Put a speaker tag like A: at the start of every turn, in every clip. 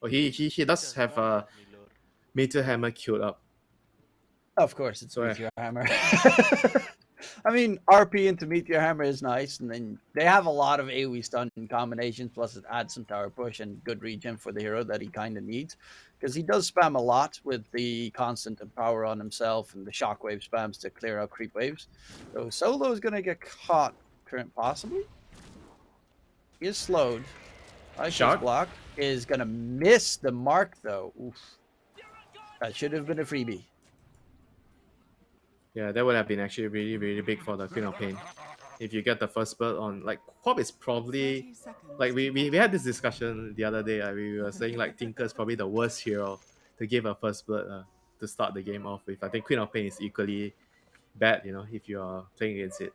A: Oh, he does have a Meteor Hammer queued up.
B: Of course, it's
A: So
B: Meteor Hammer. I mean, RP into Meteor Hammer is nice, and then they have a lot of AoE stun combinations, plus it adds some tower push and good regen for the hero that he kind of needs, because he does spam a lot with the constant power on himself and the shockwave spams to clear out creep waves. So Solo is going to get caught, possibly. He is slowed. Ice
A: Shark?
B: block is going to miss the mark, though. Oof. That should have been a freebie.
A: Yeah, that would have been actually really big for the Queen of Pain. If you get the first bird on, like, Quap is probably, like, we had this discussion the other day. We were saying, like, Tinker is probably the worst hero to give a first bird to start the game off with. I think Queen of Pain is equally bad, if you are playing against it.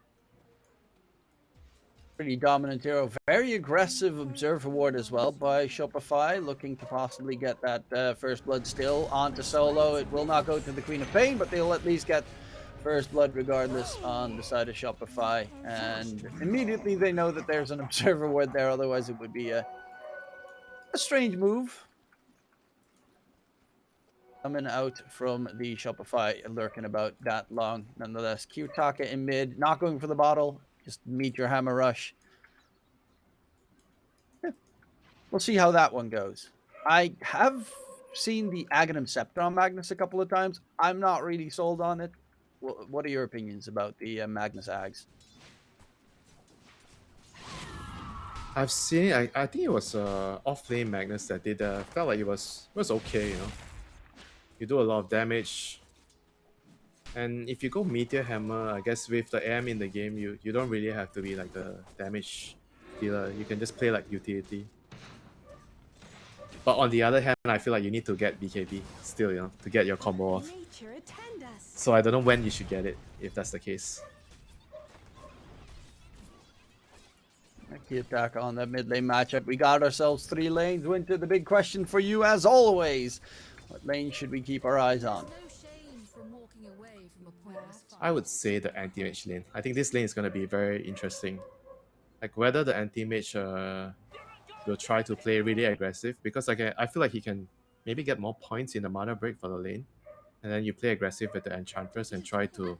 B: Pretty dominant hero. Very aggressive Observe Award as well by Shopify, looking to possibly get that First Blood still onto Solo. It will not go to the Queen of Pain, but they'll at least get First Blood regardless on the side of Shopify. And immediately they know that there's an Observe Award there, otherwise it would be a strange move. Coming out from the Shopify, lurking about that long. Nonetheless, Kyutaka in mid, not going for the bottle, just Meteor Hammer rush. We'll see how that one goes. I have seen the Aghanim Scepter on Magnus a couple of times. I'm not really sold on it. What are your opinions about the Magnus Ags?
A: I've seen it. I think it was off lane Magnus that did. Felt like it was okay. You do a lot of damage, and if you go Meteor Hammer, I guess with the AM in the game, you don't really have to be like the damage dealer. You can just play like utility. But on the other hand, I feel like you need to get BKB still, to get your combo off. So I don't know when you should get it, if that's the case.
B: Key attack on that mid lane matchup. We got ourselves 3 lanes. Winter, the big question for you, as always. What lane should we keep our eyes on?
A: I would say the anti-mage lane. I think this lane is going to be very interesting. Like whether the anti-mage will try to play really aggressive, because I feel like he can maybe get more points in the mana break for the lane, and then you play aggressive with the Enchantress and try to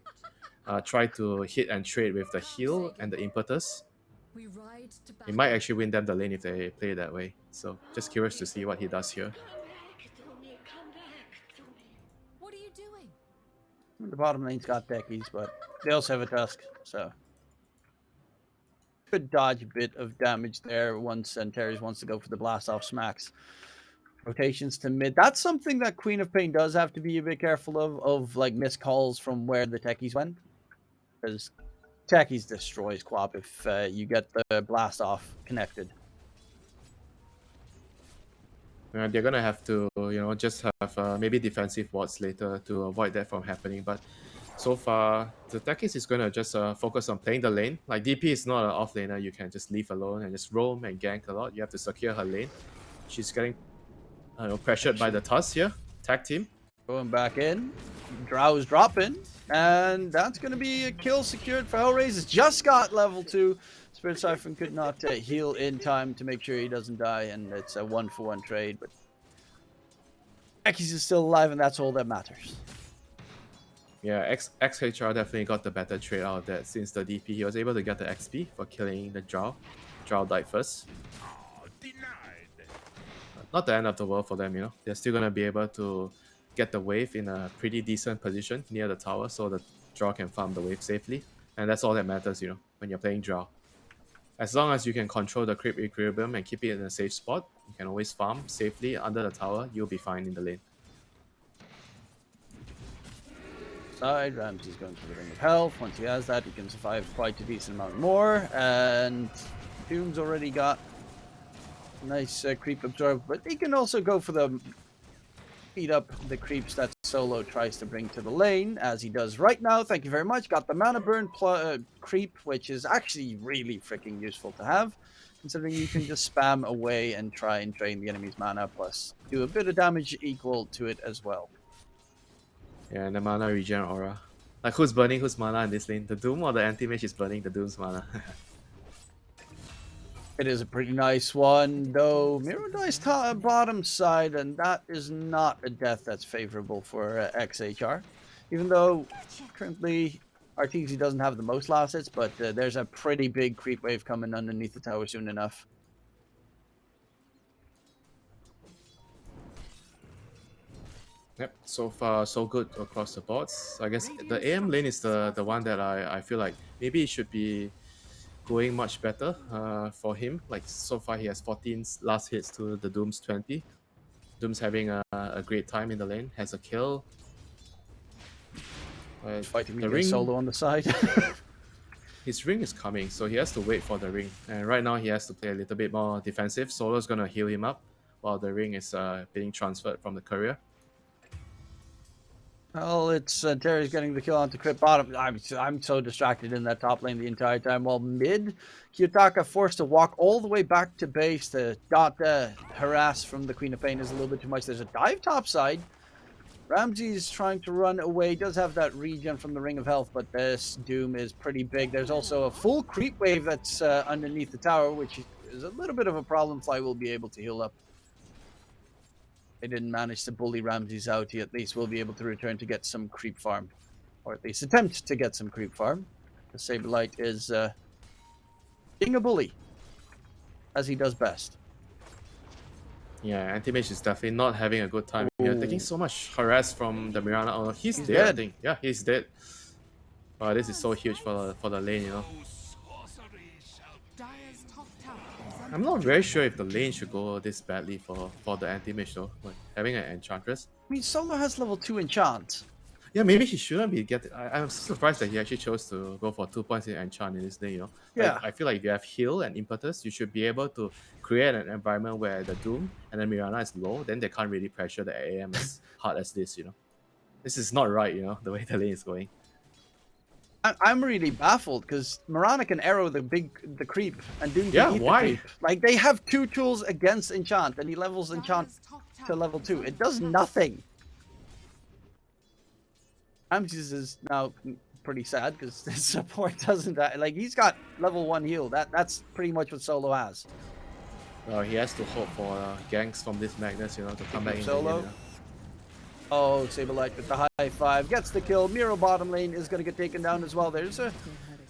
A: hit and trade with the heal and the impetus. It might actually win them the lane if they play it that way. So just curious to see what he does here.
C: What are you doing?
B: The bottom lane's got deckies, but they also have a Tusk, so could dodge a bit of damage there once Antares wants to go for the blast off smacks. Rotations to mid. That's something that Queen of Pain does have to be a bit careful of like missed calls from where the techies went. Because techies destroys Quap if you get the blast off connected.
A: They're gonna have to, just have maybe defensive wards later to avoid that from happening. But so far, the Tekis is gonna just focus on playing the lane. Like DP is not an off laner you can just leave alone and just roam and gank a lot. You have to secure her lane. She's getting, pressured by the Tusk here. Tag team.
B: Going back in. Drow's dropping. And that's going to be a kill secured for Hellraisers. Just got level 2. Spirit Siphon could not heal in time to make sure he doesn't die. And it's a 1-for-1 trade. But Ekis is still alive, and that's all that matters.
A: Yeah, ex-HR definitely got the better trade out of that. Since the DP, he was able to get the XP for killing the Drow. Drow died first. Not the end of the world for them, They're still going to be able to get the wave in a pretty decent position near the tower so the Drow can farm the wave safely. And that's all that matters, when you're playing Drow. As long as you can control the creep equilibrium and keep it in a safe spot, you can always farm safely under the tower, you'll be fine in the lane.
B: Side, Ramsey's going for the Ring of Health. Once he has that, he can survive quite a decent amount more. And Doom's already got a nice creep absorb, but he can also go for the beat up the creeps that Solo tries to bring to the lane, as he does right now. Thank you very much. Got the mana burn creep, which is actually really freaking useful to have, considering you can just spam away and try and drain the enemy's mana, plus do a bit of damage equal to it as well.
A: Yeah, and the mana regen aura. Like, who's burning whose mana in this lane? The Doom or the anti-mage is burning the Doom's mana?
B: It is a pretty nice one, though. Miro dies bottom side, and that is not a death that's favorable for XHR. Even though currently Arteezy doesn't have the most last hits, but there's a pretty big creep wave coming underneath the tower soon enough.
A: Yep, so far so good across the boards. I guess the AM lane is the one that I feel like maybe it should be going much better for him. Like so far he has 14 last hits to the Doom's 20. Doom's having a great time in the lane, has a kill.
B: Fighting
A: the
B: me
A: ring,
B: solo on the side.
A: his ring is coming, so he has to wait for the ring. And right now he has to play a little bit more defensive. Solo's gonna heal him up while the ring is being transferred from the courier.
B: Well, it's Terry's getting the kill onto Crypt bottom. I'm so distracted in that top lane the entire time. While mid, Kiyotaka forced to walk all the way back to base to not harass from the Queen of Pain is a little bit too much. There's a dive top side. Ramsey's trying to run away. Does have that regen from the Ring of Health, but this Doom is pretty big. There's also a full creep wave that's underneath the tower, which is a little bit of a problem. Fly will be able to heal up. They didn't manage to bully Ramses out. He at least will be able to return to get some creep farm. Or at least attempt to get some creep farm. The Saberlight is being a bully. As he does best.
A: Yeah, Anti-Mage is definitely not having a good time. Yeah, taking so much harass from the Mirana. Oh, he's dead,
B: dead.
A: I think. Yeah, he's dead. Wow, this is so huge for the lane, you know.
C: Dire's top tower is under
A: I'm not very sure if the lane should go this badly for the Anti-Mage though. Like having an Enchantress.
B: I mean, Solo has level 2 enchant.
A: Yeah, maybe he shouldn't be getting. I'm surprised that he actually chose to go for 2 points in Enchant in this lane, you know.
B: Yeah.
A: Like, I feel like if you have heal and impetus, you should be able to create an environment where the Doom and the Mirana is low, then they can't really pressure the AM as hard as this, you know. This is not right, you know, the way the lane is going.
B: I'm really baffled because Mirana can arrow the creep and Doom can
A: Yeah,
B: eat
A: why?
B: the creep. Like they have 2 tools against enchant and he levels enchant
C: Dire's top tower
B: to level 2.
C: is
B: It does
C: under
B: nothing. Ramses is now pretty sad because his support doesn't like he's got level 1 heal. That's pretty much what Solo has.
A: He has to hope for ganks from this Magnus, you know, to come back in
B: Solo.
A: the game, you know.
B: Oh, Saberlight with the high five gets the kill. Miro bottom lane is going to get taken down as well. There's a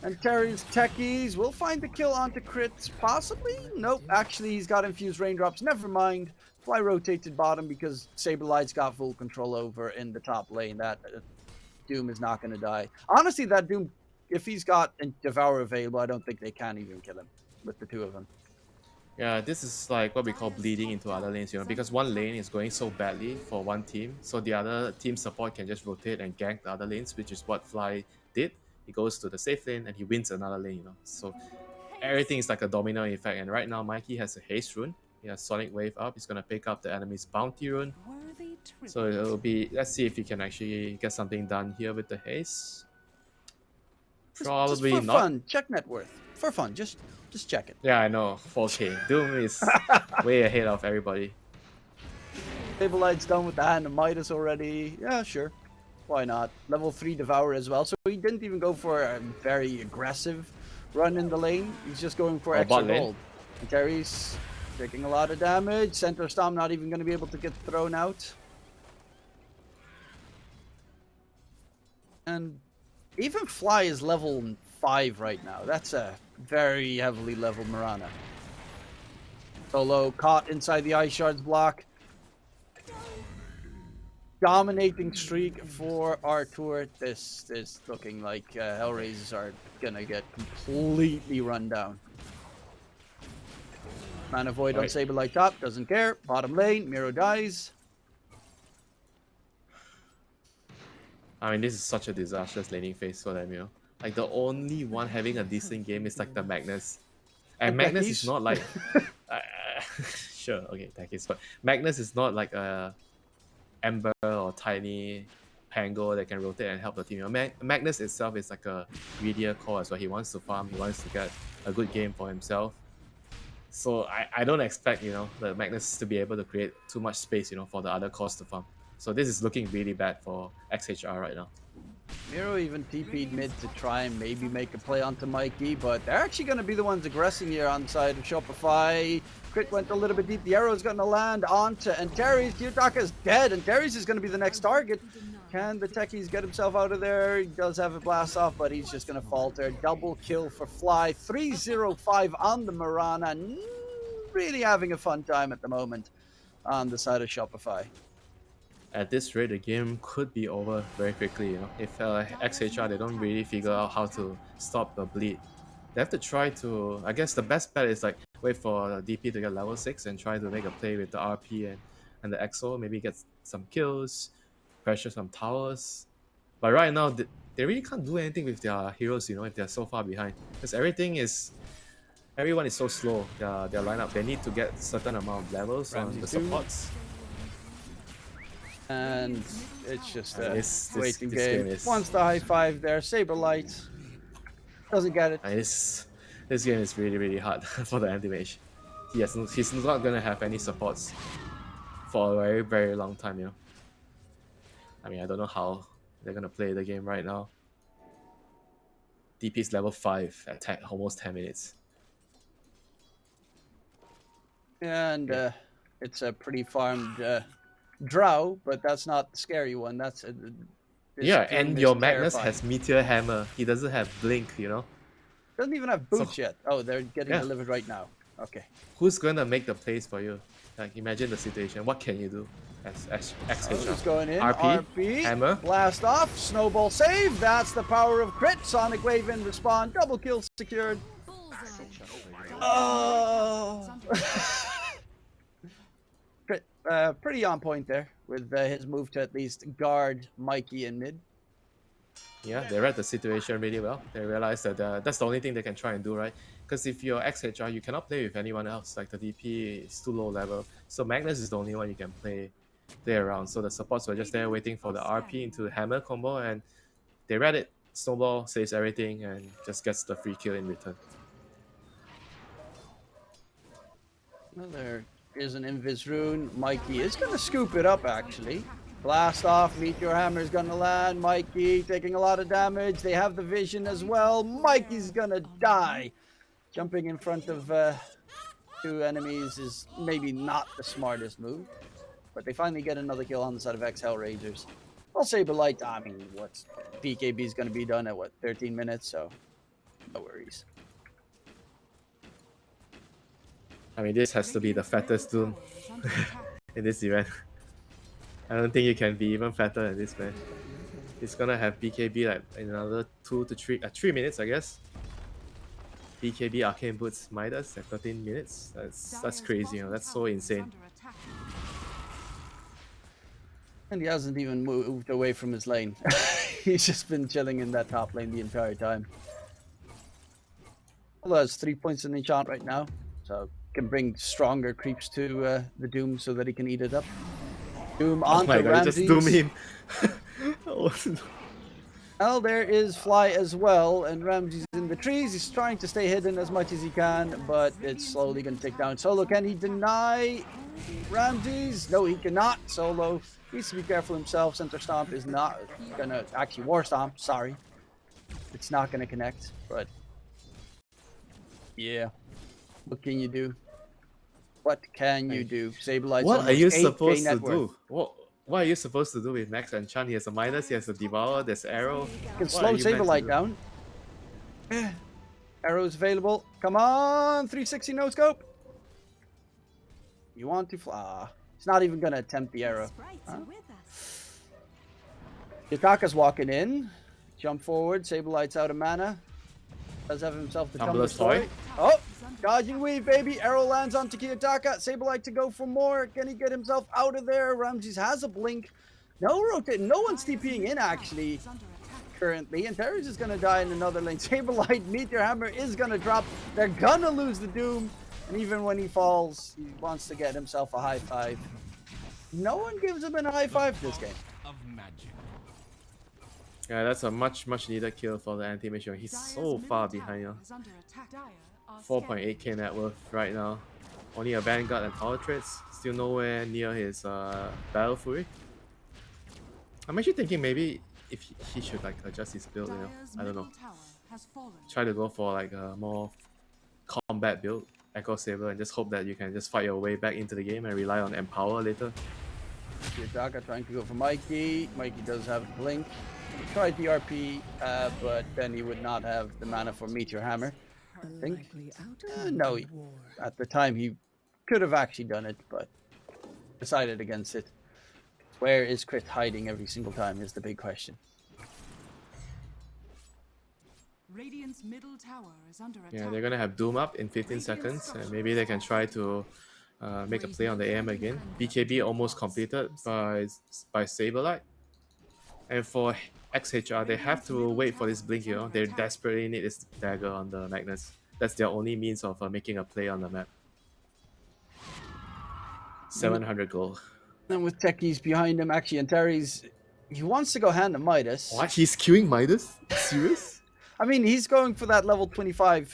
B: and Terry's techies will find the kill onto crits, possibly. Nope, actually he's got infused raindrops. Never mind. Fly rotated bottom because Saberlight's got full control over in the top lane. That Doom is not going to die. Honestly, that Doom, if he's got a Devour available, I don't think they can even kill him with the 2 of them.
A: Yeah, this is like what we call bleeding into other lanes, you know, because one lane is going so badly for one team, so the other team support can just rotate and gank the other lanes, which is what Fly did. He goes to the safe lane and he wins another lane, you know. So everything is like a domino effect, and right now Mikey has a haste rune. He has Sonic Wave up. He's gonna pick up the enemy's bounty rune.
C: worthy
A: So it'll be, let's see if he can actually get something done here with the haste. Probably
B: just for
A: not.
B: fun, check net worth. For fun, just check it.
A: Yeah, I know. 4K. Doom is way ahead of everybody.
B: Saberlight's done with the Hand of Midas already. Yeah, sure. Why not? Level 3 Devour as well. So he didn't even go for a very aggressive run in the lane. He's just going for extra
A: bot lane.
B: gold. And Terry's taking a lot of damage. Center Storm not even going to be able to get thrown out. And even Fly is level 5 right now. That's a very heavily leveled Mirana. Solo caught inside the Ice Shards block. Dominating streak for Artur. This is looking like Hellraisers are gonna get completely run down. Mana Void on
A: Right.
B: Saberlight top, doesn't care. Bottom lane, Miro dies.
A: I mean, this is such a disastrous laning phase for them, you know. Like, the only one having a decent game is like the Magnus. And
B: And
A: Magnus
B: Techies.
A: is not like. Sure, okay, Techies. But Magnus is not like a Ember or tiny Pango that can rotate and help the team. You know, Magnus itself is like a greedier core as well. He wants to farm, he wants to get a good game for himself. So I don't expect, you know, the Magnus to be able to create too much space, you know, for the other cores to farm. So this is looking really bad for XHR right now.
B: Miro even TP'd mid to try and maybe make a play onto Mikey, but they're actually going to be the ones aggressing here on the side of Shopify. Crit went a little bit deep. The arrow is going to land onto Antares. Kiyotaka is dead. Antares is going to be the next target. Can the techies get himself out of there? He does have a blast off, but he's just going to falter. Double kill for Fly. 3-0-5 on the Marana. Really having a fun time at the moment on the side of Shopify.
A: At this rate, the game could be over very quickly. You know, if ex-HR they don't really figure out how to stop the bleed, they have to try to. I guess the best bet is like wait for DP to get level 6 and try to make a play with the RP and the EXO. Maybe get some kills, pressure some towers. But right now, they really can't do anything with their heroes. You know, if they're so far behind, because everyone is so slow. Their lineup. They need to get certain amount of levels on the supports.
B: And it's just a
A: this
B: waiting
A: game
B: game.
A: is-
B: Wants the high five there. Saberlight doesn't get it.
A: This game is really, really hard for the anti-mage. He's not gonna have any supports for a very, very long time, you know. I mean, I don't know how they're gonna play the game right now. DP is level 5 at almost 10 minutes.
B: And it's a pretty farmed Drow, but that's not the scary one. That's this
A: Yeah,
B: Doom
A: and
B: is
A: your Magnus
B: terrifying.
A: has Meteor Hammer. He doesn't have Blink, you know.
B: Doesn't even have boots yet. Oh, they're getting
A: Yeah.
B: delivered right now. Okay.
A: Who's gonna make the plays for you? Like, imagine the situation. What can you do as
B: Oh, he's
A: ex-HR?
B: going in.
A: RP, Hammer.
B: Blast off. Snowball save. That's the power of crit. Sonic wave in respawn. Double kill secured.
C: Bullseye.
B: Oh. Pretty on point there with his move to at least guard Mikey in mid.
A: Yeah, they read the situation really well. They realized that that's the only thing they can try and do, right? Because if you're ex-HR, you cannot play with anyone else. Like the DP is too low level, so Magnus is the only one you can play around. So the supports were just there waiting for the RP into Hammer combo, and they read it. Snowball saves everything and just gets the free kill in return.
B: Well, there is an Invis rune. Mikey is going to scoop it up, actually. Blast off. Meteor Hammer is going to land. Mikey taking a lot of damage. They have the vision as well. Mikey's going to die. Jumping in front of two enemies is maybe not the smartest move. But they finally get another kill on the side of ex-Hellraisers. Well, Saberlight, I mean, what's BKB is going to be done at, what, 13 minutes? So, no worries.
A: I mean, this has to be the fattest Doom in this event. I don't think you can be even fatter than this, man. He's gonna have BKB like in another 2 to 3 minutes, I guess. BKB Arcane Boots Midas at 13 minutes. That's crazy, you know. That's so insane.
B: And he hasn't even moved away from his lane. He's just been chilling in that top lane the entire time. Although has 3 points in enchant right now, so can bring stronger creeps to the Doom so that he can eat it up. Doom
A: Oh
B: onto
A: my god, you
B: Ramses.
A: just doom him. Oh, no.
B: Well, there is Fly as well, and Ramses in the trees. He's trying to stay hidden as much as he can, but it's slowly going to take down Solo. Can he deny Ramses? No, he cannot. Solo needs to be careful himself. Center Stomp is not going to... Actually, War Stomp, sorry. It's not going to connect, but... Yeah. What can you do? What can you do? Saberlight's
A: What are you
B: almost 8K
A: supposed
B: net
A: to
B: worth.
A: do? What are you supposed to do with Max and Chan? He has a minus, he has a Devour, there's Arrow.
B: You can
A: What
B: slow
A: are you meant to
B: Saberlight
A: do?
B: down. Arrows available. Come on, 360 no scope. You want to fly? He's not even gonna attempt the arrow. Huh? Yutaka's walking in. Jump forward. Saberlight's out of mana. Does have himself the
A: Tumbler's
B: Tumbler's
A: Toy.
B: Toy. Oh, dodging weave, baby. Arrow lands onto Kiyotaka. Saberlight to go for more. Can he get himself out of there? Ramses has a blink. No rotate. No one's TPing in actually. Currently, and Terry's is gonna die in another lane. Saberlight, Meteor Hammer is gonna drop. They're gonna lose the Doom, and even when he falls, he wants to get himself a high five. No one gives him a high five this game.
A: Yeah, that's a much needed kill for the anti-mission. He's so far behind, you know. 4.8k net worth right now. Only a Vanguard and Power Trades. Still nowhere near his Battle Fury. I'm actually thinking maybe if he should like adjust his build, you know.
C: Dire's
A: I don't
C: middle
A: know.
C: tower has fallen.
A: Try to go for like a more combat build, Echo Saber, and just hope that you can just fight your way back into the game and rely on Empower later.
B: Yutaka trying to go for Mikey. Mikey does have a blink. He tried the RP, but then he would not have the mana for Meteor Hammer. I think. No, at the time he could have actually done it, but decided against it. Where is Crit hiding every single time is the big question.
C: Radiant's middle tower is under attack.
A: Yeah, they're gonna have Doom up in 15 seconds, and maybe they can try to make a play on the AM again. BKB almost completed by Saberlight. And for XHR, they have to wait for this blink, you know. They desperately need this dagger on the Magnus. That's their only means of making a play on the map. 700 gold.
B: And with techies behind him, actually, and Terry's, he wants to go hand to Midas.
A: What? He's queuing Midas? Serious?
B: I mean, he's going for that level 25,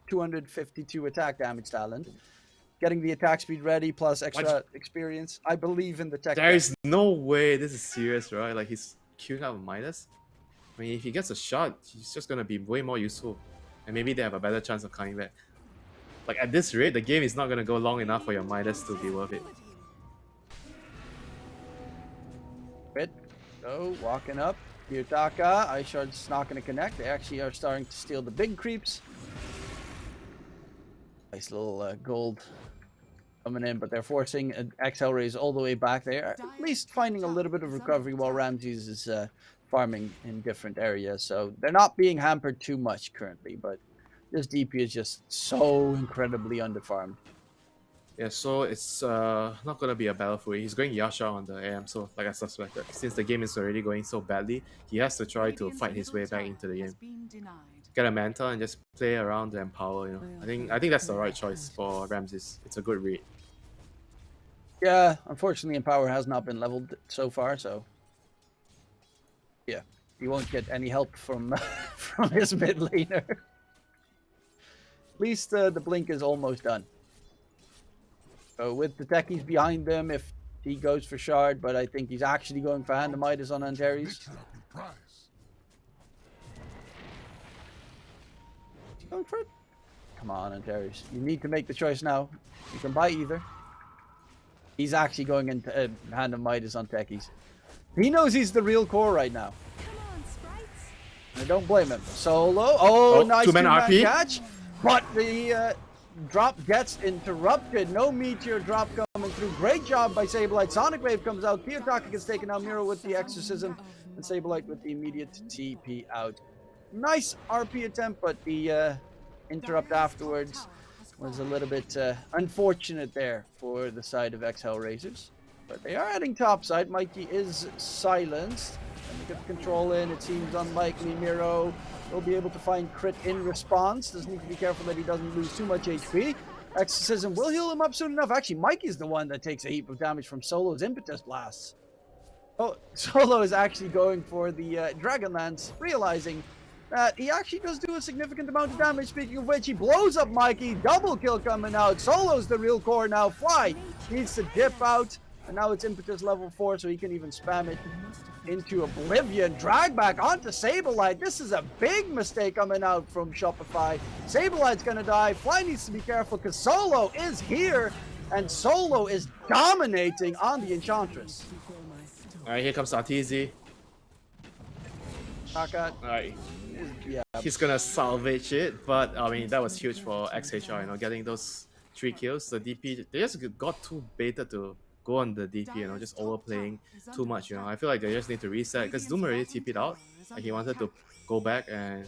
B: 252 attack damage talent. Getting the attack speed ready, plus extra experience. I believe in the tech.
A: There is no way this is serious, right? Like, he's queuing up Midas? I mean, if he gets a shot, he's just gonna be way more useful. And maybe they have a better chance of coming back. Like, at this rate, the game is not gonna go long enough for your Midas to be worth it.
B: Crit. So, walking up. Yutaka, Ice Shard's not going to connect. They actually are starting to steal the big creeps. Nice little gold coming in, but they're forcing ex-Hellraisers all the way back there. At least finding a little bit of recovery while Ramses is farming in different areas. So they're not being hampered too much currently, but this DP is just so incredibly underfarmed.
A: Yeah, so it's not gonna be a battle for it. He's going Yasha on the AM, so like I suspected. Since the game is already going so badly, he has to try to fight his way back into the game. Get a Manta and just play around the Empower, you know. I think that's the right choice for Ramses. It's a good read.
B: Yeah, unfortunately Empower has not been leveled so far, so yeah, he won't get any help from from his mid laner. At least the blink is almost done. So with the techies behind them, if he goes for Shard, but I think he's actually going for Hand of Midas on Antares. Going for it? Come on, Antares. You need to make the choice now. You can buy either. He's actually going into Hand of Midas on techies. He knows he's the real core right now. I don't blame him. Solo. Oh, nice
A: two-man RP
B: catch. But the drop gets interrupted. No meteor drop coming through. Great job by Saberlight. Sonic Wave comes out. Kiyotaka gets taken out. Miro with the exorcism. And Saberlight with the immediate TP out. Nice RP attempt, but the interrupt afterwards was a little bit unfortunate there for the side of ex-Hellraisers. But they are heading topside. Mikey is silenced. And to get the control in, it seems unlikely Miro will be able to find crit in response. Does need to be careful that he doesn't lose too much HP. Exorcism will heal him up soon enough. Actually, Mikey's the one that takes a heap of damage from Solo's impetus blasts. Oh, Solo is actually going for the Dragonlance, realizing that he actually does do a significant amount of damage. Speaking of which, he blows up Mikey. Double kill coming out. Solo's the real core now. Fly needs to dip out. And now it's impetus level 4, so he can even spam it into oblivion. Drag back onto Saberlight. This is a big mistake coming out from Shopify. Saberlight's gonna die. Fly needs to be careful because Solo is here. And Solo is dominating on the Enchantress.
A: Alright, here comes RTZ. Alright.
B: Yeah.
A: He's gonna salvage it, but I mean that was huge for XHR, you know, getting those 3 kills. The DP, they just got too baited to go on the DP, you know, just overplaying too much, you know. I feel like they just need to reset because Doom already TP'd out. Like he wanted to go back and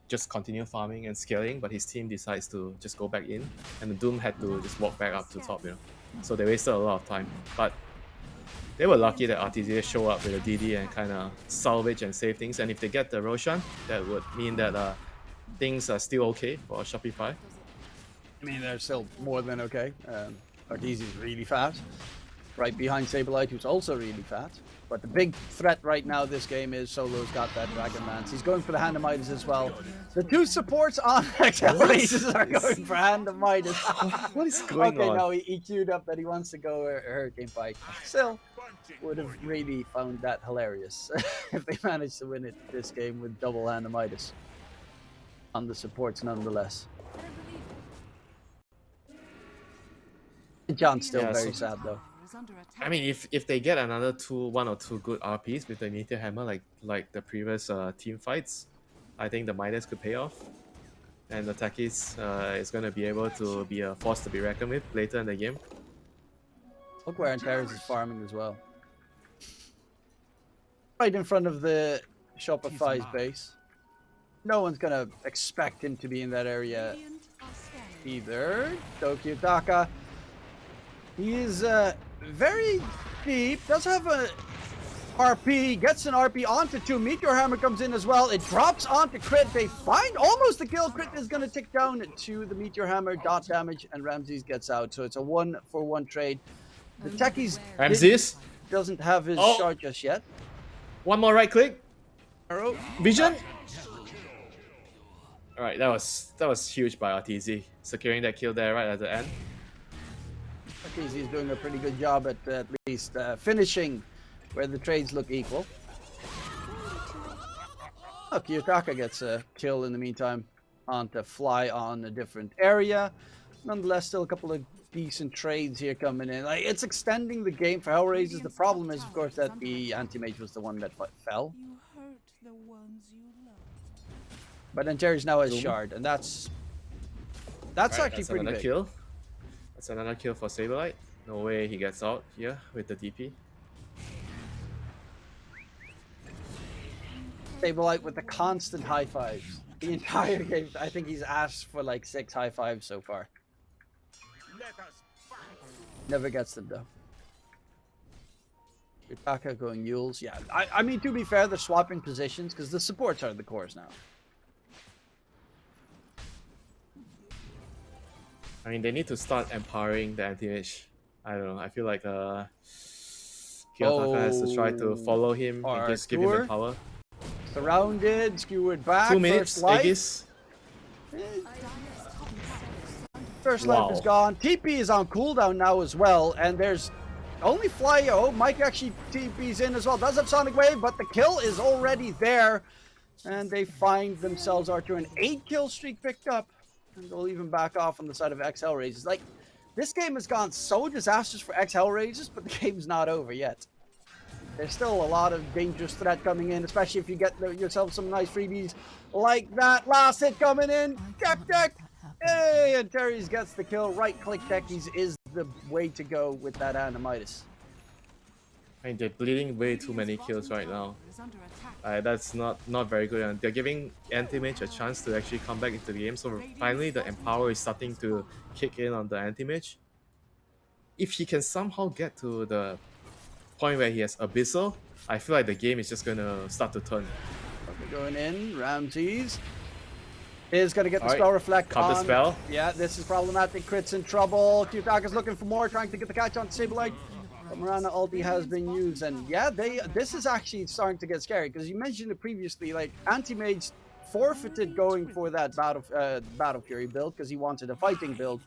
A: just continue farming and scaling, but his team decides to just go back in, and the Doom had to just walk back up to top, you know. So they wasted a lot of time, but they were lucky that RTZ show up with a DD and kind of salvage and save things. And if they get the Roshan, that would mean that things are still okay for Shopify.
B: I mean, they're still more than okay. Arteezy is really fast. Right behind Saberlight, who's also really fast. But the big threat right now this game is Solo's got that Dragon Lance. He's going for the Hand of Midas as well. The two supports on ex-Hellraisers are going for Hand of Midas.
A: What is going
B: Okay,
A: on?
B: no, he queued up that he wants to go a Hurricane Pike. Still, would have really found that hilarious if they managed to win it this game with double Hand of Midas on the supports nonetheless. John's still
A: Yeah,
B: very
A: so-
B: sad though.
C: Is under attack.
A: I mean, if they get another one or two good RPs with the Meteor Hammer, like the previous team fights, I think the Midas could pay off, and the Takis is going to be able to be a force to be reckoned with later in the game.
B: Look where Antares is farming as well. Right in front of the Shopify's base. No one's gonna expect him to be in that area
C: Radiant are scanning.
B: either. Tokyo Taka. He is very deep. Does have a RP. Gets an RP onto 2. Meteor Hammer comes in as well. It drops onto Crit. They find almost the kill. Crit is going to tick down to the Meteor Hammer. Dot damage. And Ramses gets out. So it's a 1-for-1 trade. The Techies
A: Ramses,
B: doesn't have his
A: Oh.
B: shot just yet.
A: one more right click,
B: Arrow.
A: vision. All right, that was huge by RTZ, securing that kill there right at the end.
B: He's doing a pretty good job at least finishing where the trades look equal. Oh, Kiyotaka gets a kill in the meantime on to Fly on a different area. Nonetheless, still a couple of decent trades here coming in. Like, it's extending the game for Hellraisers. The problem is, of course, that the Anti-Mage was the one that fell.
C: You hurt the ones you love.
B: But then Terry's now has
A: Boom.
B: Shard, and that's
A: Right,
B: actually
A: that's
B: pretty
A: another
B: big.
A: kill. That's another kill for Saberlight. No way he gets out here with the DP.
B: Saberlight with the constant high fives. The entire game, I think he's asked for like 6 high fives so far. Never gets them though. Yutaka going Yules. Yeah, I mean, to be fair, they're swapping positions because the supports are the cores now.
A: I mean, they need to start empowering the anti-mage. I don't know. I feel like Kiyotaka has to try to follow him and just give him the
B: Arthur.
A: power.
B: Surrounded, skewered back.
A: 2 minutes,
B: First life.
A: Aegis.
B: First life is
A: Wow.
B: gone. TP is on cooldown now as well, and there's only Fly. Oh, Mike actually TP's in as well. Does have Sonic Wave, but the kill is already there. And they find themselves Arthur an 8-kill streak picked up. And they'll even back off on the side of ex-Hellraisers. Like, this game has gone so disastrous for ex-Hellraisers, but the game's not over yet. There's still a lot of dangerous threat coming in, especially if you get yourself some nice freebies like that. Last hit coming in. Deck. Hey, and Terry's gets the kill. Right-click techies is the way to go with that Animitis.
A: I mean, they're bleeding way too many kills right now.
C: Is under attack.
A: That's not very good, and they're giving anti-mage a chance to actually come back into the game. So finally, the empower is starting to kick in on the anti-mage. If he can somehow get to the point where he has Abyssal, I feel like the game is just gonna start to turn.
B: Okay, going in. Ramses is going to get the
A: Alright,
B: spell reflect
A: cut the
B: on.
A: spell.
B: Yeah, this is problematic. Crit's in trouble. Kyutaka's looking for more, trying to get the catch on Saberlight. But Mirana ulti has been used, and yeah, this is actually starting to get scary because you mentioned it previously. Like, Anti-Mage forfeited going for that Battle Fury build because he wanted a fighting build.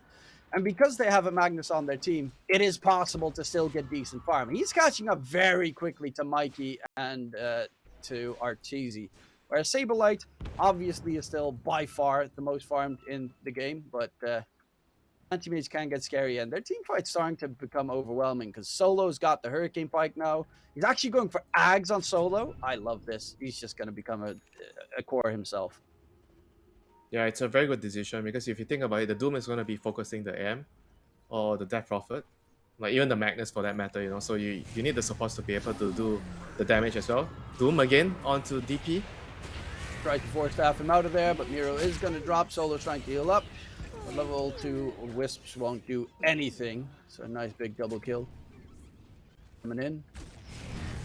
B: And because they have a Magnus on their team, it is possible to still get decent farm. He's catching up very quickly to Mikey and to Arteezy. Whereas Saberlight obviously is still by far the most farmed in the game, but Anti-Mage can get scary, and their team fight's starting to become overwhelming because Solo's got the Hurricane Pike now. He's actually going for Ags on Solo. I love this. He's just going to become a core himself.
A: Yeah, it's a very good decision because if you think about it, the Doom is going to be focusing the AM or the Death Prophet, like even the Magnus for that matter, you know. So you need the supports to be able to do the damage as well. Doom again onto DP.
B: Tries to force staff him out of there, but Miro is going to drop. Solo's trying to heal up. But level 2 Wisps won't do anything. So a nice big double kill. Coming in.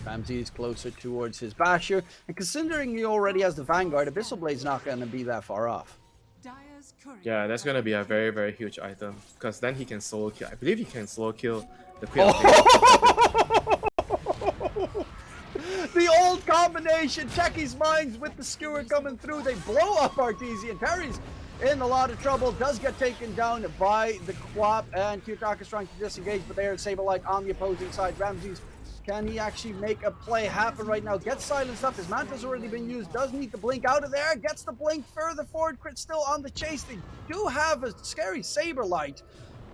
B: Ramsey is closer towards his Basher. And considering he already has the Vanguard, Abyssal Blade's not going to be that far off.
C: Dire's courier.
A: Yeah, that's going to be a very, very huge item because then he can solo kill. I believe he can solo kill the Queen of Chaos.
B: combination. Techie's mines with the skewer coming through. They blow up Artesian. Terry's in a lot of trouble. Does get taken down by the Quap, and Kiyotaka is trying to disengage, but there's Saberlight on the opposing side. Ramses, can he actually make a play happen right now? Gets silenced up. His mantra's already been used. Does need the blink out of there. Gets the blink further forward. Crit still on the chase. They do have a scary Saberlight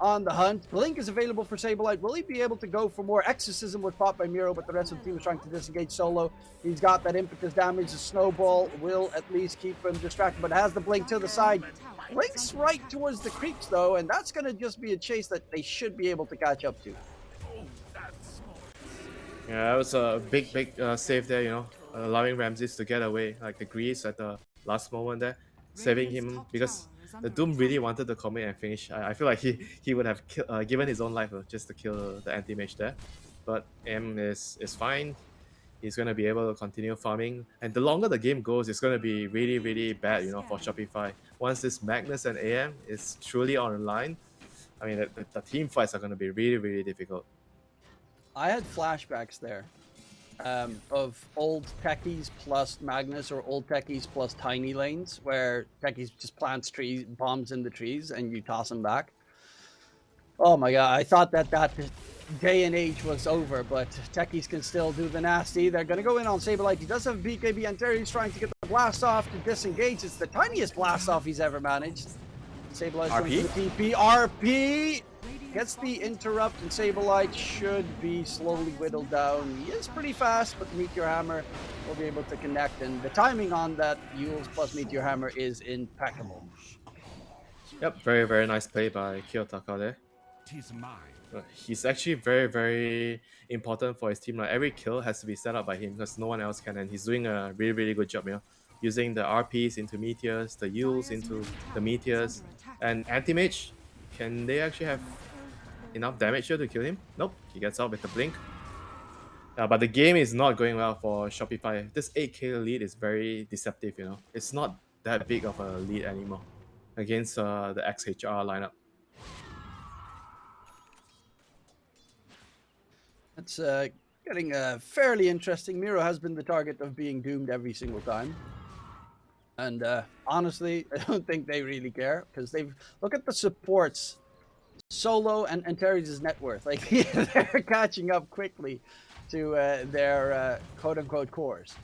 B: on the hunt. Blink is available for Saberlight. Will he be able to go for more? Exorcism was fought by Miro, but the rest of the team is trying to disengage Solo. He's got that impetus damage. The snowball will at least keep him distracted, but has the blink to the side. Blink's right towards the creeps, though, and that's going to just be a chase that they should be able to catch up to.
A: Yeah, that was a big save there, you know, allowing Ramses to get away, like the Grease at the last moment there, saving him, because the Doom really wanted to commit and finish. I feel like he would have given his own life just to kill the anti-mage there. But M is fine. He's going to be able to continue farming. And the longer the game goes, it's going to be really, really bad, you know, for Shopify. Once this Magnus and AM is truly online, I mean, the team fights are going to be really, really difficult.
B: I had flashbacks there of old techies plus Magnus, or old techies plus tiny lanes, where techies just plants trees, bombs in the trees, and you toss them back. Oh my god, I thought that day and age was over, but techies can still do the nasty. They're going to go in on Saberlight. He does have BKB, and Terry's trying to get the blast off to disengage. It's the tiniest blast off he's ever managed. Saberlight's going to the TP. RP gets the interrupt, and Saberlight should be slowly whittled down. He is pretty fast, but Meteor Hammer will be able to connect, and the timing on that Yules plus Meteor Hammer is impeccable.
A: Yep, very, very nice play by Kiyotaka there. He's actually very, very important for his team. Like, every kill has to be set up by him because no one else can, and he's doing a really, really good job, you know, using the RPs into Meteors, the Yules into the Meteors, and Anti-Mage. Can they actually have enough damage here to kill him? Nope, he gets out with the blink. But the game is not going well for Shopify. This 8k lead is very deceptive, you know. It's not that big of a lead anymore against the ex-HR lineup.
B: It's getting fairly interesting. Miro has been the target of being doomed every single time. And honestly, I don't think they really care, because look at the supports. Solo and Terry's net worth. Like, they're catching up quickly to their quote-unquote cores.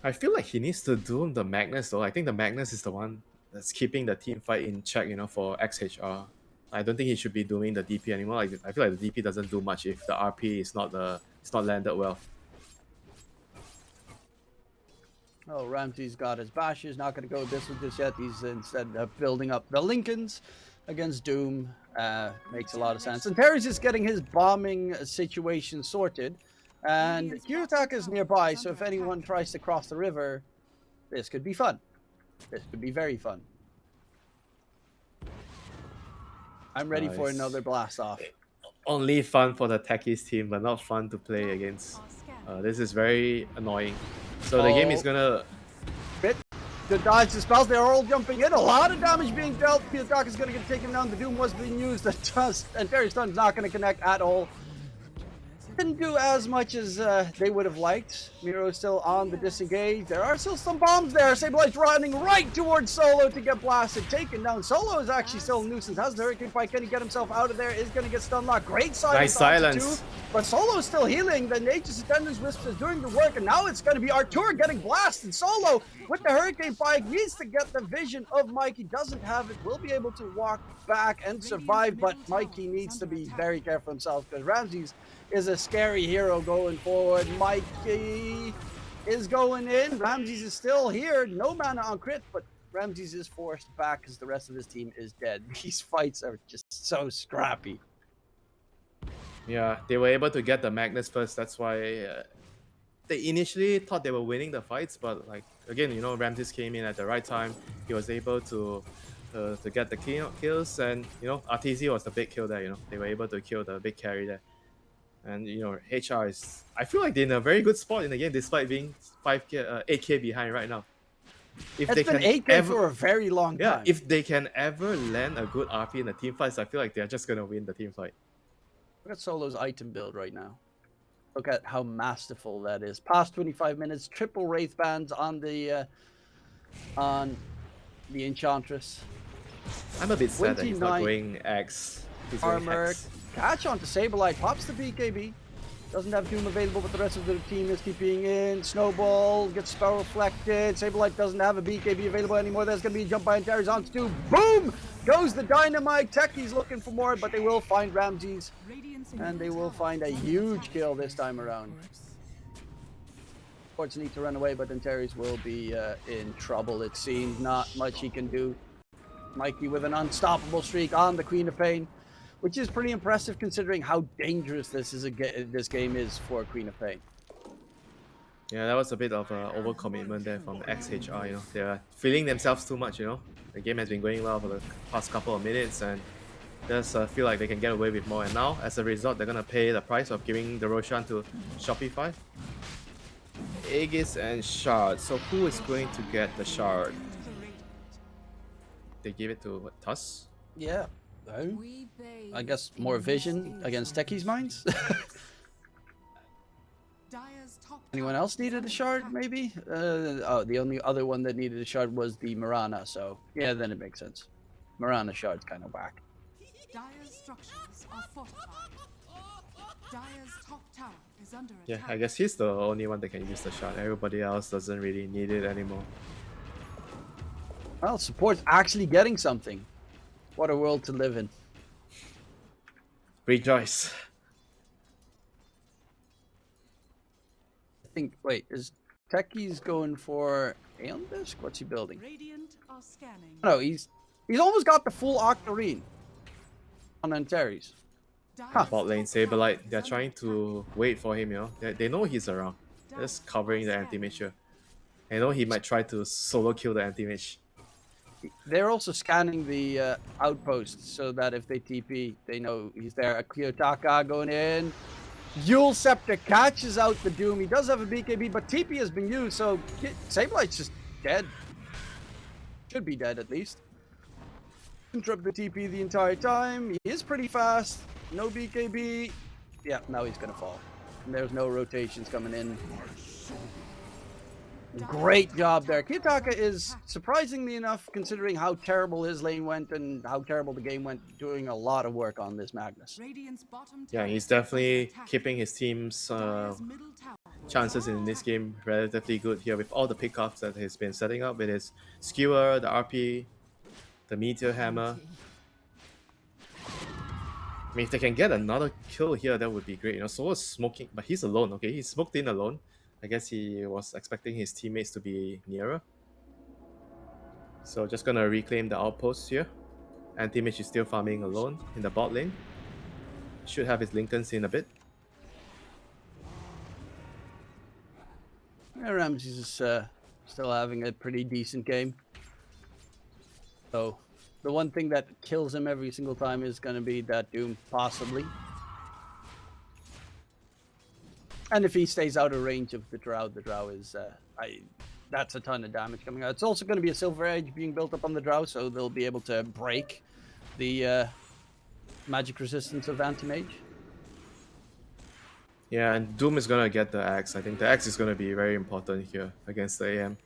A: I feel like he needs to doom the Magnus, though. I think the Magnus is the one that's keeping the team fight in check, you know, for XHR. I don't think he should be doing the DP anymore. Like, I feel like the DP doesn't do much if the RP is not landed well.
B: Oh, Ramsey's got his bashes. Not going to go with this one just yet. He's instead building up the Lincolns against Doom. Makes a lot of sense. And Terry's just getting his bombing situation sorted. And Kiyotaka is nearby, so if anyone tries to cross the river, this could be fun. This could be very fun. I'm ready for another blast off.
A: Only fun for the Techies team, but not fun to play against. This is very annoying. So the game is gonna...
B: Good dodge the spells. They're all jumping in. A lot of damage being dealt. Kiyotaka is going to get taken down. The Doom was being used. And Terry's Stun's not going to connect at all. Didn't do as much as they would have liked. Miro is still on the disengage. There are still some bombs there. Sablelight's running right towards Solo to get blasted. Taken down. Solo is actually still a nuisance. Has the Hurricane Pike. Can he get himself out of there? Is going to get stun locked. Great silence.
A: Nice silence.
B: Too. But Solo is still healing. The Nature's Attendance Wisp is doing the work. And now it's going to be Artur getting blasted. Solo with the Hurricane Pike needs to get the vision of Mikey. Doesn't have it. Will be able to walk back and survive. But Mikey needs to be very careful himself, because Ramses is a scary hero going forward. Mikey is going in. Ramses is still here. No mana on crit, but Ramses is forced back because the rest of his team is dead. These fights are just so scrappy.
A: Yeah, they were able to get the Magnus first. That's why they initially thought they were winning the fights, but like again, you know, Ramses came in at the right time. He was able to get the kills, and you know, Artesia was the big kill there. You know, they were able to kill the big carry there. And you know, HR is, I feel like they're in a very good spot in the game despite being 8k behind right now. If
B: it's
A: they
B: been
A: can
B: 8k for a very long time.
A: Yeah, if they can ever land a good RP in the team fights, I feel like they're just gonna win the team fight.
B: Look at Solo's item build right now. Look at how masterful that is. Past 25 minutes, triple Wraith bands on the Enchantress.
A: I'm a bit sad that he's not
B: 29
A: going X. He's going
B: armor.
A: Hex.
B: Catch onto Sableye, pops the BKB. Doesn't have Doom available, but the rest of the team is keeping in. Snowball gets spell reflected. Sableye doesn't have a BKB available anymore. There's going to be a jump by Antares onto Doom. Boom! Goes the dynamite. Techie's looking for more, but they will find Ramses. And they will find a huge kill this time around. Sports need to run away, but Antares will be in trouble, it seems. Not much he can do. Mikey with an unstoppable streak on the Queen of Pain, which is pretty impressive considering how dangerous this game is for Queen of Pain.
A: Yeah, that was a bit of an overcommitment there from ex-HR. You know, they're feeling themselves too much. You know, the game has been going well for the past couple of minutes, and just feel like they can get away with more. And now, as a result, they're gonna pay the price of giving the Roshan to Shopify. Aegis and Shard. So who is going to get the Shard? They give it to what, Tuss?
B: Yeah. I guess more vision against Techie's minds. Anyone else needed a shard, maybe? Oh, the only other one that needed a shard was the Mirana, so yeah, then it makes sense. Mirana shard's kind of whack.
C: Dire's structures are fortified. Dire's top tower is under
A: Yeah,
C: attack.
A: I guess he's the only one that can use the Shard. Everybody else doesn't really need it anymore.
B: Well, support's actually getting something. What a world to live in.
A: Rejoice.
B: I think, wait, is Techie's going for Aeon Disc? What's he building?
C: Radiant are scanning.
B: No, he's almost got the full Octarine on Antares.
C: Dire's
A: Bot lane
C: top tower
A: Saberlight,
C: is
A: they're
C: under
A: trying to wait for him, you know. They know he's around. Just covering the anti-mage here. I know he might try to solo kill the anti-mage.
B: They're also scanning the outposts so that if they TP, they know he's there. Kiyotaka going in. Yule Scepter catches out the Doom. He does have a BKB, but TP has been used, so Sablelight's just dead. Should be dead at least. Interrupt the TP the entire time. He is pretty fast. No BKB. Yeah, now he's gonna fall. And there's no rotations coming in. Great job there. Kiyotaka is, surprisingly enough, considering how terrible his lane went and how terrible the game went, doing a lot of work on this Magnus.
C: Radiant's bottom
A: Yeah,
C: tower
A: he's
C: is under
A: definitely
C: attack.
A: keeping his team's
C: Dire's middle tower
A: chances in this game relatively good here with all the pickoffs that he's been setting up with his skewer, the RP, the meteor hammer. I mean, if they can get another kill here, that would be great. You know, Solo's smoking, but he's alone. Okay, he smoked in alone. I guess he was expecting his teammates to be nearer. So just gonna reclaim the outpost here. Anti-mage is still farming alone in the bot lane. Should have his Lincolns in a bit.
B: Yeah, Ramses is still having a pretty decent game. So the one thing that kills him every single time is going to be that Doom, possibly. And if he stays out of range of the Drow is... that's a ton of damage coming out. It's also going to be a Silver Edge being built up on the Drow, so they'll be able to break the magic resistance of Anti-Mage.
A: Yeah, and Doom is gonna get the axe. I think the axe is gonna be very important here against the AM.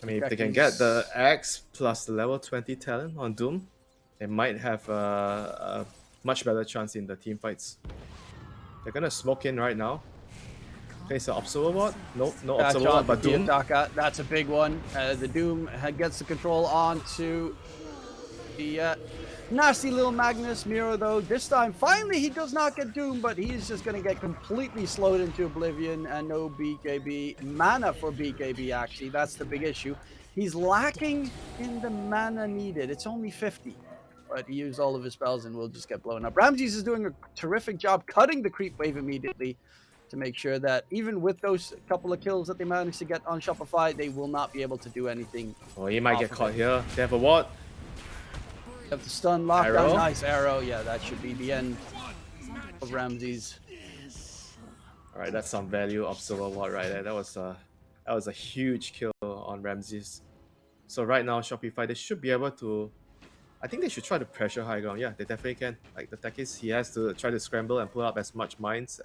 A: I mean, if they can get the axe plus the level 20 talent on Doom, they might have a much better chance in the team fights. They're gonna smoke in right now. Place an Observer Ward? Nope, no
B: Catch
A: Observer
B: on
A: Ward, but
B: to
A: Doom.
B: Kiyotaka. That's a big one. The Doom gets the control onto the nasty little Magnus Miro, though. This time, finally, he does not get Doom, but he's just going to get completely slowed into oblivion and no BKB. Mana for BKB, actually. That's the big issue. He's lacking in the mana needed. It's only 50. But he used all of his spells and will just get blown up. Ramses is doing a terrific job cutting the creep wave immediately to make sure that even with those couple of kills that they managed to get on Shopify, they will not be able to do anything.
A: Oh, he might
B: off
A: get
B: of
A: caught
B: it.
A: here. They have a ward.
B: Have the stun lockdown.
A: Arrow.
B: Nice arrow. Yeah, that should be the end of Ramses.
A: Alright, that's some value Observer Ward right there. That was a huge kill on Ramses. So right now, Shopify, they should be able to I think they should try to pressure high ground. Yeah, they definitely can. Like the Takis, he has to try to scramble and pull up as much mines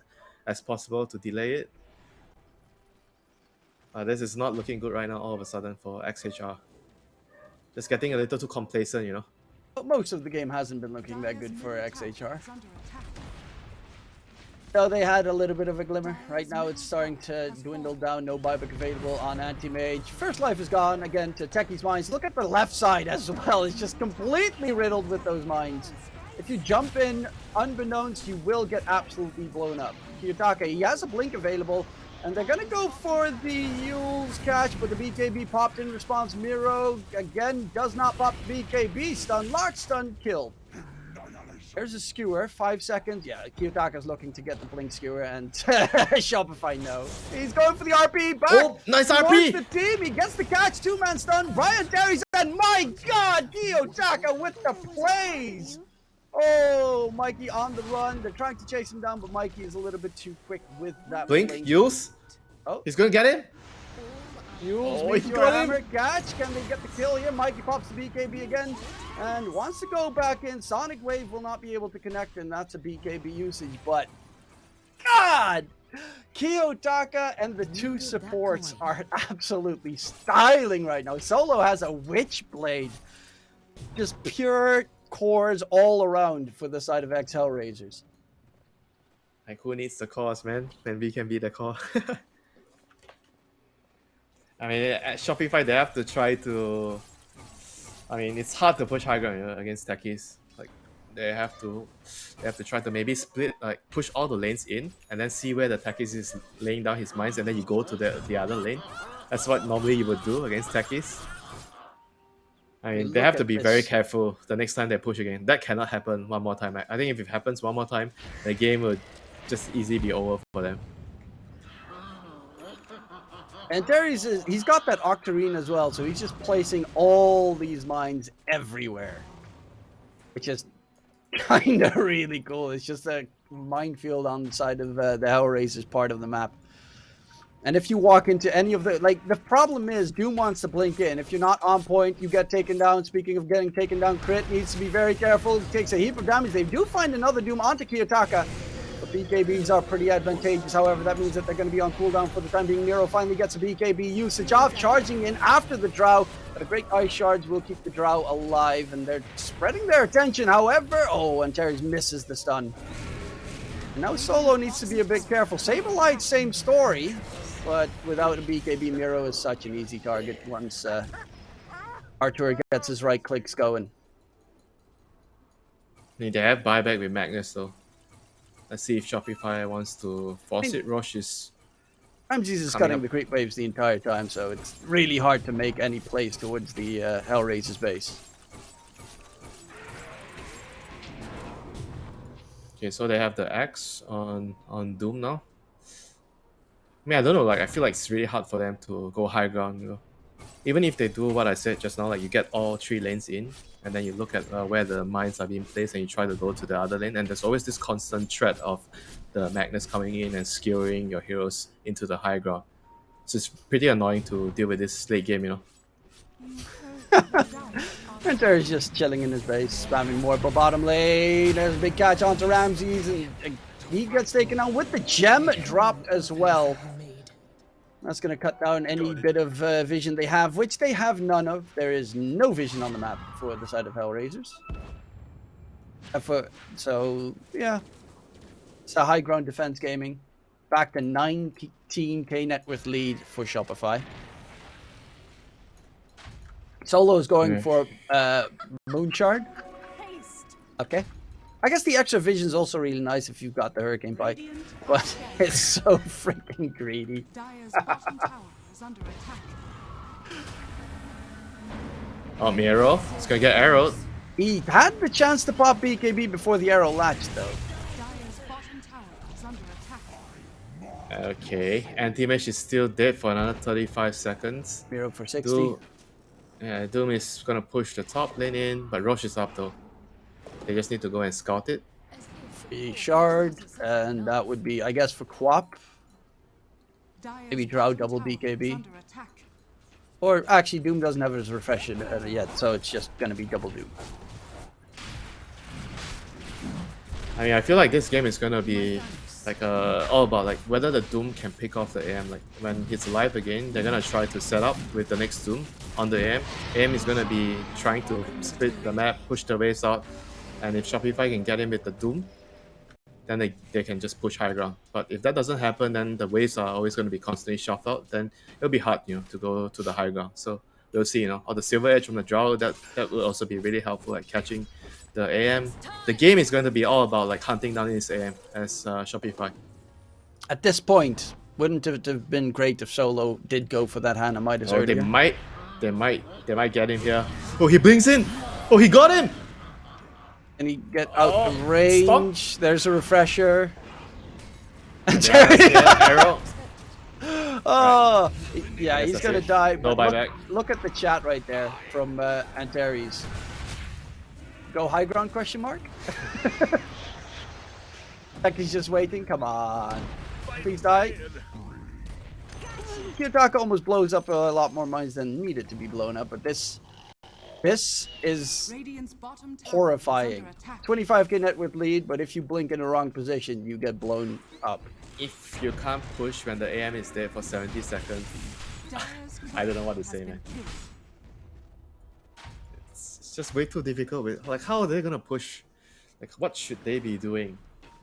A: as possible to delay it. This is not looking good right now all of a sudden for XHR. Just getting a little too complacent, you know.
B: But most of the game hasn't been looking that good for XHR.
C: Is under attack.
B: So they had a little bit of a glimmer. Right now it's starting to dwindle down. No buyback available on Anti-Mage. First life is gone again to Techie's mines. Look at the left side as well. It's just completely riddled with those mines. If you jump in unbeknownst, you will get absolutely blown up. Kiyotaka, he has a blink available. And they're going to go for the Yule's catch, but the BKB popped in response. Miro, again, does not pop the BKB. Stun, large stun, killed. There's a skewer, 5 seconds. Yeah, Kiyotaka's looking to get the blink skewer, and Shopify, no. He's going for the RP, back.
A: Oh, nice RP!
B: The team, he gets the catch, 2-man stun. Brian Terry's, and my God, Kiyotaka with the plays. Oh, Mikey on the run. They're trying to chase him down, but Mikey is a little bit too quick with that
A: Blink, use.
B: Oh,
A: He's gonna get him.
B: Yule's
A: Oh, he's
B: Meteor
A: got
B: Hammer
A: him.
B: catch. Can they get the kill here? Mikey pops the BKB again and wants to go back in. Sonic Wave will not be able to connect, and that's a BKB usage. But God, Kiyotaka and the two supports are absolutely styling right now. Solo has a Witchblade, just pure cores all around for the side of ex-Hellraisers.
A: Like, who needs the cause, man? When we can be the cause. I mean, at Shopify, they have to try to. I mean, it's hard to push high ground, you know, against techies. Like, they have to try to maybe split, like push all the lanes in, and then see where the techies is laying down his mines, and then you go to the other lane. That's what normally you would do against techies. I mean, they
B: Look
A: have to
B: at
A: be
B: this.
A: very careful the next time they push again. That cannot happen one more time. I think if it happens one more time, the game would just easily be over for them.
B: And Terry's he's got that Octarine as well, so he's just placing all these mines everywhere, which is kind of really cool. It's just a minefield on the side of the Hellraisers part of the map. And if you walk into any of the, like, the problem is Doom wants to blink in. If you're not on point, you get taken down. Speaking of getting taken down, Crit needs to be very careful. He takes a heap of damage. They do find another Doom onto Kiyotaka. But BKBs are pretty advantageous. However, that means that they're going to be on cooldown for the time being. Nero finally gets a BKB usage off, charging in after the Drow. But a great Ice Shards will keep the Drow alive, and they're spreading their attention. However, oh, and Terry misses the stun. And now Solo needs to be a bit careful. Saberlight, same story. But without a BKB, Miro is such an easy target once Artur gets his right clicks going.
A: I mean, they have buyback with Magnus though. Let's see if Shopify wants to force it. Roche is
B: Ramses is
A: coming
B: cutting
A: up.
B: the creep waves the entire time, so it's really hard to make any plays towards the Hellraiser's base.
A: Okay, so they have the axe on Doom now. I mean, I don't know, like, I feel like it's really hard for them to go high ground, you know. Even if they do what I said just now, like, you get all 3 lanes in, and then you look at where the mines are being placed, and you try to go to the other lane, and there's always this constant threat of the Magnus coming in and skewering your heroes into the high ground. So it's pretty annoying to deal with this late game, you know.
B: Hunter is just chilling in his base, spamming more bottom lane. There's a big catch onto Ramses, and he gets taken out with the gem dropped as well. That's going to cut down any bit of vision they have, which they have none of. There is no vision on the map for the side of Hellraisers. So, yeah. It's a high ground defense gaming. Back to 19k net worth lead for Shopify. Solo is going for Moonshard. Okay. I guess the extra vision is also really nice if you've got the Hurricane Bite, but it's so freaking greedy.
C: Dire's bottom tower is under attack.
A: Oh, Miro. It's gonna get arrowed.
B: He had the chance to pop BKB before the arrow latched, though.
C: Dire's bottom tower is under attack.
A: Okay. Anti-Mage is still dead for another 35 seconds.
B: Miro for 60.
A: Doom is gonna push the top lane in, but Roche is up though. They just need to go and scout it.
B: Free shard, and that would be, I guess, for Quap.
C: Dire's
B: Maybe Drow
C: bottom
B: double
C: tower is
B: BKB.
C: under attack.
B: Or actually, Doom doesn't have his refresh yet, so it's just going to be double Doom.
A: I mean, I feel like this game is gonna be like all about like whether the Doom can pick off the AM. Like when it's alive again, they're gonna try to set up with the next Doom on the AM. AM is gonna be trying to split the map, push the waves out, and if Shopify can get him with the Doom, then they can just push high ground. But if that doesn't happen, then the waves are always going to be constantly shuffled. Then it'll be hard, to go to the high ground. So we'll see, or the silver edge from the draw, that will also be really helpful at catching the AM. The game is going to be all about like hunting down his AM as Shopify.
B: At this point, wouldn't it have been great if Solo did go for that Hannah Midas earlier?
A: They might get him here. Oh, he blinks in. Oh, he got him.
B: And he get out of range.
A: Stop.
B: There's a refresher.
A: Arrow.
B: Oh, yeah,
A: I guess
B: he's
A: that's
B: gonna
A: it.
B: die.
A: No
B: but
A: buyback.
B: Look at the chat right there from Antares. Go high ground? Question mark. Like he's just waiting. Come on, please die. Kiyotaka almost blows up a lot more mines than needed to be blown up, but this is
C: Radiant's bottom tower is
B: horrifying.
C: under attack.
B: 25k net worth lead, but if you blink in the wrong position, you get blown up.
A: If you can't push when the AM is there for 70 seconds,
C: Dire's
A: I don't know what to
C: has
A: say,
C: been
A: man.
C: killed.
A: It's just way too difficult. Like, how are they gonna push? Like, what should they be doing?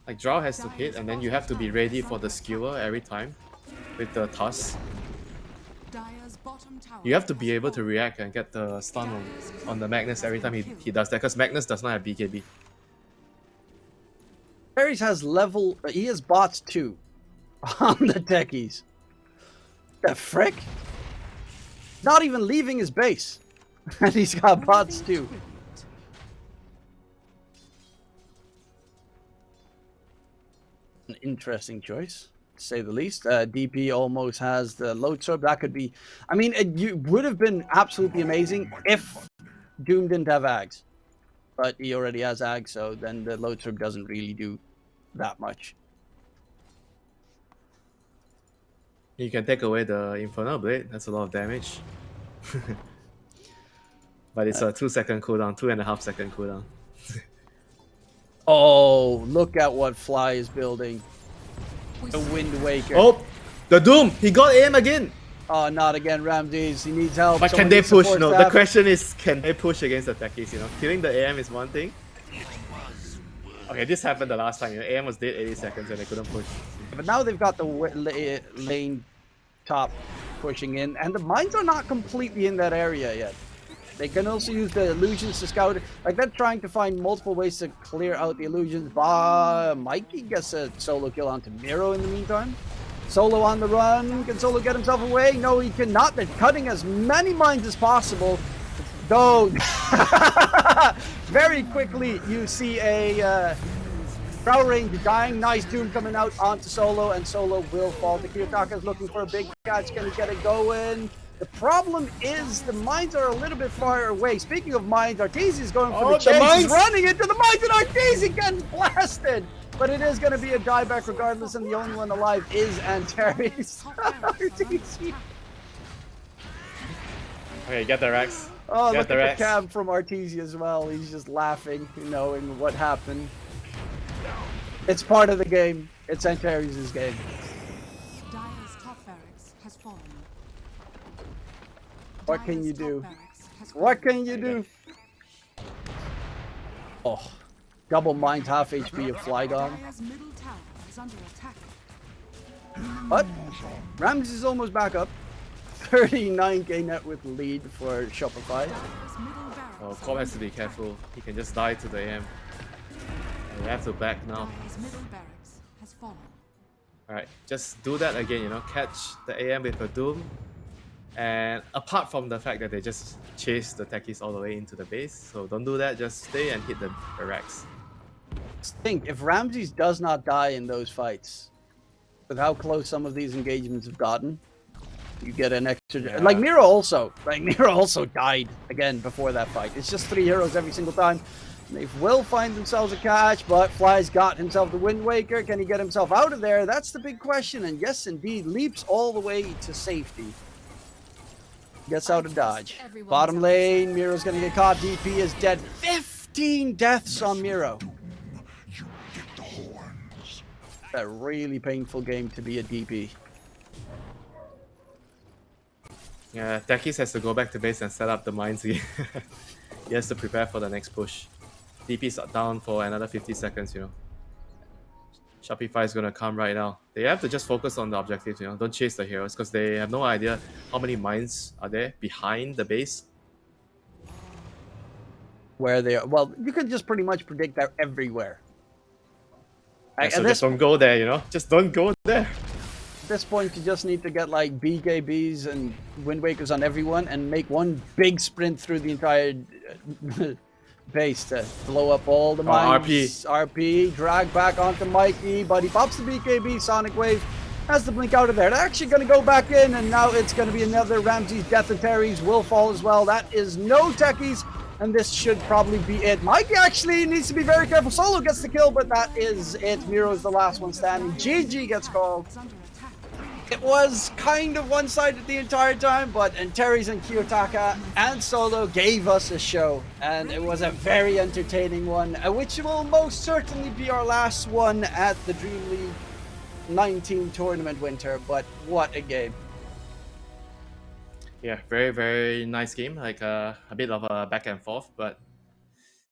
A: Like, draw has to hit, and then you have to be ready for the skewer every time with the toss.
C: Dire's bottom tower
A: You have to be
C: has
A: able to
C: fallen.
A: react and get the stun on the Magnus every time he does that, because Magnus does not have BKB.
B: Ares has he has bots too on the techies. The frick? Not even leaving his base. And he's got bots too. An interesting choice, to say the least. DP almost has the load sub. That could be... I mean, it would have been absolutely amazing if Doom didn't have Ags. But he already has Ags, so then the load sub doesn't really do that much.
A: You can take away the Infernal Blade, that's a lot of damage. But it's a 2-second cooldown, 2.5 second cooldown.
B: Oh, look at what Fly is building. The Wind Waker.
A: Oh! The Doom! He got aim again!
B: Oh, not again, Ramses. He needs help.
A: But
B: Someone
A: can they
B: needs
A: push?
B: support
A: No, the
B: staff.
A: question is, can they push against the techies, Killing the AM is one thing. Okay, this happened the last time. AM was dead 80 seconds and they couldn't push.
B: But now they've got the lane top pushing in, and the mines are not completely in that area yet. They can also use the illusions to scout. Like, they're trying to find multiple ways to clear out the illusions. Mikey gets a solo kill onto Miro in the meantime. Solo on the run. Can Solo get himself away? No, he cannot. They're cutting as many mines as possible. Though, very quickly you see a Prowl Range dying. Nice Doom coming out onto Solo, and Solo will fall. The Kiyotaka is looking for a big catch. Can he get it going? The problem is the mines are a little bit far away. Speaking of mines, Arteezy is going for the chase.
A: mines!
B: He's running into the mines, and Arteezy gets blasted. But it is going to be a dieback regardless, and the only one alive is Antares. Arteezy.
A: Okay, get the Rex.
B: Oh,
A: Get
B: look
A: the
B: at
A: Rex.
B: the cab from Arteezy as well. He's just laughing, knowing what happened. It's part of the game. It's Antares' game.
C: Dire's top barracks has fallen.
B: What can
C: Dire's
B: you
C: top
B: do?
C: barracks has
B: What
C: fallen.
B: can you do? Oh, double mind half HP of Flygon.
C: Dire's middle tower is under attack.
B: But Ramses is almost back up. 39k net with lead for Shopify.
C: Dire's middle barracks
A: Oh, Cobb has to be careful. He can just die to the AM. And we have to back now.
C: Dire's middle barracks has fallen.
A: Alright, just do that again, catch the AM with a Doom. And apart from the fact that they just chase the techies all the way into the base, so don't do that, just stay and hit the Rex.
B: Think, if Ramses does not die in those fights, with how close some of these engagements have gotten, you get an extra...
A: Yeah.
B: Like Miro also. Like Miro also died again before that fight. It's just 3 heroes every single time. They will find themselves a catch, but Fly's got himself the Wind Waker. Can he get himself out of there? That's the big question. And yes, indeed, leaps all the way to safety. Gets out of dodge. Bottom lane, Miro's gonna get caught. DP is dead. 15 deaths on Miro. a really painful game to be a DP.
A: Yeah, Tekis has to go back to base and set up the mines again. He has to prepare for the next push. DP's down for another 50 seconds, you know. Shopify is gonna come right now. They have to just focus on the objectives, you know. Don't chase the heroes because they have no idea how many mines are there behind the base.
B: Where they are. Well, you can just pretty much predict they're everywhere.
A: Yeah, so just don't go there, you know. Just don't go there.
B: At this point, you just need to get like BKBs and Wind Wakers on everyone and make one big sprint through the entire base to blow up all the mines. RP, drag back onto Mikey, but he pops the BKB, Sonic Wave, has to blink out of there. They're actually going to go back in, and now it's going to be another Ramsey's Death of Terry's will fall as well. That is no techies, and this should probably be it. Mikey actually needs to be very careful. Solo gets the kill, but that is it. Miro is the last one standing. GG gets called. It was kind of one-sided the entire time, but Terry's and Kiyotaka and Solo gave us a show, and it was a very entertaining one, which will most certainly be our last one at the DreamLeague 19 tournament winter. But what a game.
A: Yeah, very, very nice game. Like a bit of a back and forth, but